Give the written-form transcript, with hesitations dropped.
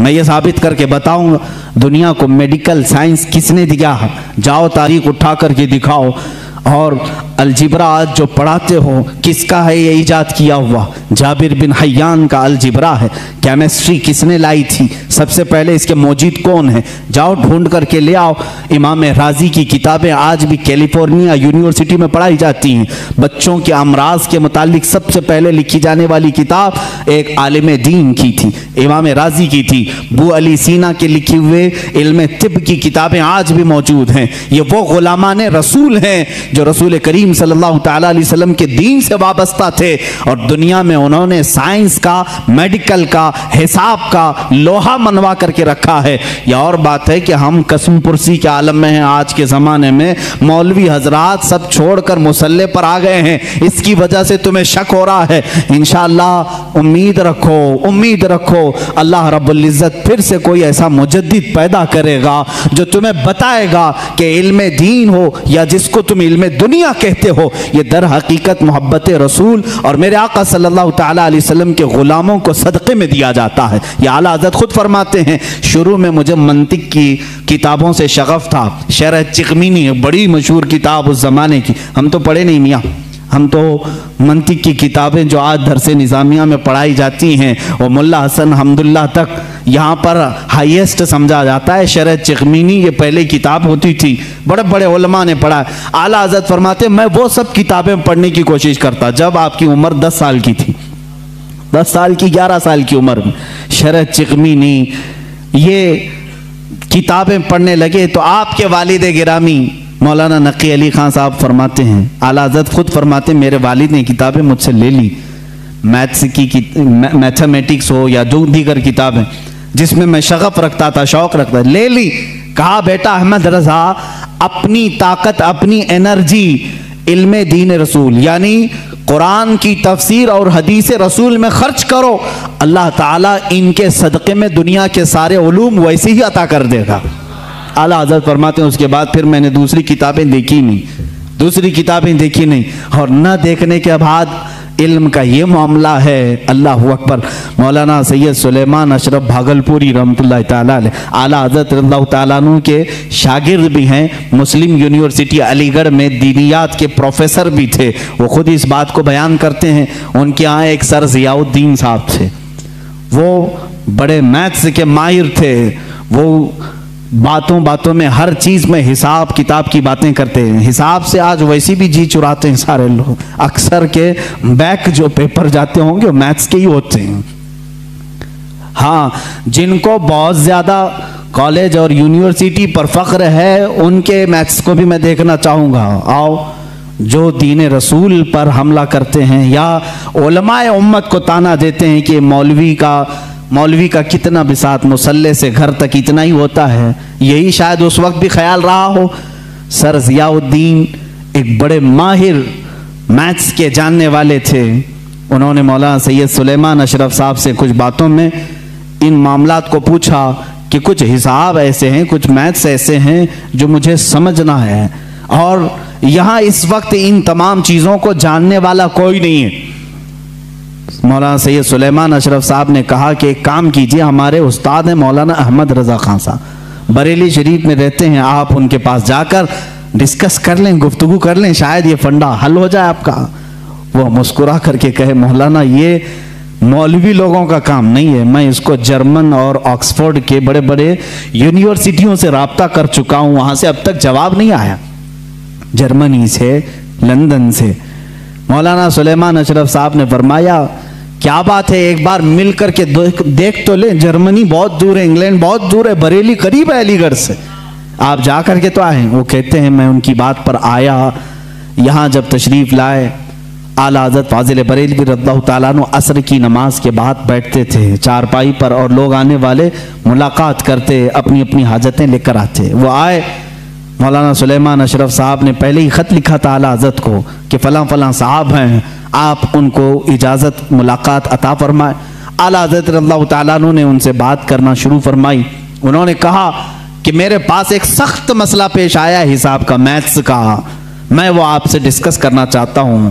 میں یہ ثابت کر کے بتاؤں گا دنیا کو میڈیکل سائنس کس نے دیا ہے، جاؤ تاریخ اٹھا کر کے دکھاؤ۔ اور الجبرا آج جو پڑھاتے ہو کس کا ہے یہ ایجاد کیا ہوا؟ جابر بن حیان کا الجبرا ہے۔ کیمسٹری کس نے لائی تھی؟ سب سے پہلے اس کے موجد کون ہیں؟ جاؤ ڈھونڈ کر کے لے آؤ۔ امام رازی کی کتابیں آج بھی کیلیفورنیا یونیورسٹی میں پڑھائی جاتی ہیں۔ بچوں کے امراض کے متعلق سب سے پہلے لکھی جانے والی کتاب ایک عالم دین کی تھی، امام رازی کی تھی۔ ابو علی سینا کے لکھی ہوئے علم طب کی کتابیں آج بھی موجود ہیں۔ یہ وہ غلامان رسول ہیں جو رسول کریم صلی اللہ تعالیٰ علیہ وسلم کے دین سے وابستہ تھے، اور دنیا میں انہوں نے سائنس کا، میڈیکل کا، حساب کا لوہا منوا کر کے رکھا ہے۔ یہ اور بات ہے کہ ہم قسم پرسی کے عالم میں ہیں۔ آج کے زمانے میں مولوی حضرات سب چھوڑ کر مصلی پر آ گئے ہیں، اس کی وجہ سے تمہیں شک ہو رہا ہے۔ انشاءاللہ امید رکھو، امید رکھو، اللہ رب العزت پھر سے کوئی ایسا مجدد پیدا کرے گا جو تمہیں بتائے گا کہ علم دین ہو یا جس کو تم علم دنیا کہتے ہو، یہ در حقیقت محبت رسول اور میرے آقا صلی اللہ تعالیٰ علیہ وسلم کے غلاموں کو صدقے میں دیا جاتا ہے۔ یہ اعلیٰ حضرت خود فرماتے ہیں، شروع میں مجھے منطق کی کتابوں سے شغف تھا۔ شرح چغمینی بڑی مشہور کتاب اس زمانے کی، ہم تو پڑھے نہیں میاں، ہم تو منطق کی کتابیں جو آج درس نظامیہ میں پڑھائی جاتی ہیں وہ ملا حسن حمداللہ تک یہاں پر ہائیسٹ سمجھا جاتا ہے۔ شرح چغمینی یہ پہلے کتاب ہوتی تھی، بڑے بڑے علماء نے پڑھا۔ اعلیٰ حضرت فرماتے ہیں میں وہ سب کتابیں پڑھنے کی کوشش کرتا جب آپ کی عمر 10 سال کی تھی، 10 سال کی 11 سال کی عمر میں شرح چغمینی یہ کتابیں پڑھنے لگے تو آپ کے والد گرامی مولانا نقی علی خان صاحب فرماتے ہیں، اعلیٰ حضرت خود فرماتے ہیں میرے والد نے کتابیں مجھ سے لے لی، میتھس کی میتھمیٹکس ہو یا جو دیگر کتابیں جس میں میں شغف رکھتا تھا، شوق رکھتا تھا، لے لی۔ کہا بیٹا احمد رضا اپنی طاقت، اپنی انرجی علم دین رسول یعنی قرآن کی تفسیر اور حدیث رسول میں خرچ کرو، اللہ تعالیٰ ان کے صدقے میں دنیا کے سارے علوم ویسے ہی عطا کر دے گا۔ اعلیٰ حضرت فرماتے ہیں اس کے بعد پھر میں نے دوسری کتابیں دیکھی نہیں، اور نہ دیکھنے کے بعد علم کا یہ معاملہ ہے۔ اللہ اکبر۔ مولانا سید سلیمان اشرف بھاگلپوری رحمۃ اللہ تعالیٰ علیہ اعلیٰ حضرت رضی اللہ تعالیٰ عنہ کے شاگرد بھی ہیں، مسلم یونیورسٹی علی گڑھ میں دینیات کے پروفیسر بھی تھے، وہ خود اس بات کو بیان کرتے ہیں۔ ان کے یہاں ایک سر ضیاء الدین صاحب تھے، وہ بڑے میتھس کے ماہر تھے، وہ باتوں میں ہر چیز میں حساب کتاب کی باتیں کرتے ہیں۔ حساب سے آج ویسی بھی جی چراتے ہیں سارے لوگ، اکثر کے بیک جو پیپر جاتے ہوں گے وہ میتھس کے ہی ہوتے ہیں۔ ہاں جن کو بہت زیادہ کالج اور یونیورسٹی پر فخر ہے ان کے میتھس کو بھی میں دیکھنا چاہوں گا۔ آؤ جو دین رسول پر حملہ کرتے ہیں یا علماء امت کو تانا دیتے ہیں کہ مولوی کا کتنا بساط مصلی سے گھر تک اتنا ہی ہوتا ہے، یہی شاید اس وقت بھی خیال رہا ہو۔ سر ضیاء الدین ایک بڑے ماہر میتھس کے جاننے والے تھے، انہوں نے مولانا سید سلیمان اشرف صاحب سے کچھ باتوں میں ان معاملات کو پوچھا کہ کچھ حساب ایسے ہیں، کچھ میتھس ایسے ہیں جو مجھے سمجھنا ہے، اور یہاں اس وقت ان تمام چیزوں کو جاننے والا کوئی نہیں ہے۔ مولانا سید سلیمان اشرف صاحب نے کہا کہ ایک کام کیجئے، ہمارے استاد ہیں مولانا احمد رضا خان صاحب، بریلی شریف میں رہتے ہیں، آپ ان کے پاس جا کر ڈسکس کر لیں، گفتگو کر لیں، شاید یہ فنڈا حل ہو جائے آپ کا۔ وہ مسکرا کر کے کہے مولانا یہ مولوی لوگوں کا کام نہیں ہے، میں اس کو جرمن اور آکسفورڈ کے بڑے بڑے یونیورسٹیوں سے رابطہ کر چکا ہوں، وہاں سے اب تک جواب نہیں آیا، جرمنی سے، لندن سے۔ مولانا سلیمان اشرف صاحب نے فرمایا کیا بات ہے، ایک بار مل کر کے دیکھ تو لیں، جرمنی بہت دور ہے، انگلینڈ بہت دور ہے، بریلی قریب ہے علی گڑھ سے، آپ جا کر کے تو آئیں۔ وہ کہتے ہیں میں ان کی بات پر آیا، یہاں جب تشریف لائے اعلیٰ حضرت فاضل بریلوی رضی اللہ تعالیٰ عنہ عصر کی نماز کے بعد بیٹھتے تھے چارپائی پر، اور لوگ آنے والے ملاقات کرتے، اپنی اپنی حاجتیں لے کر آتے۔ وہ آئے، مولانا سلیمان اشرف صاحب نے پہلے ہی خط لکھا تھا اعلیٰ حضرت کو کہ فلاں فلاں صاحب ہیں، آپ ان کو اجازت ملاقات عطا فرمائے۔ اعلیٰ حضرت رضی اللہ تعالیٰ عنہ نے ان سے بات کرنا شروع فرمائی۔ انہوں نے کہا کہ میرے پاس ایک سخت مسئلہ پیش آیا ہے حساب کا، میتھس کا، میں وہ آپ سے ڈسکس کرنا چاہتا ہوں۔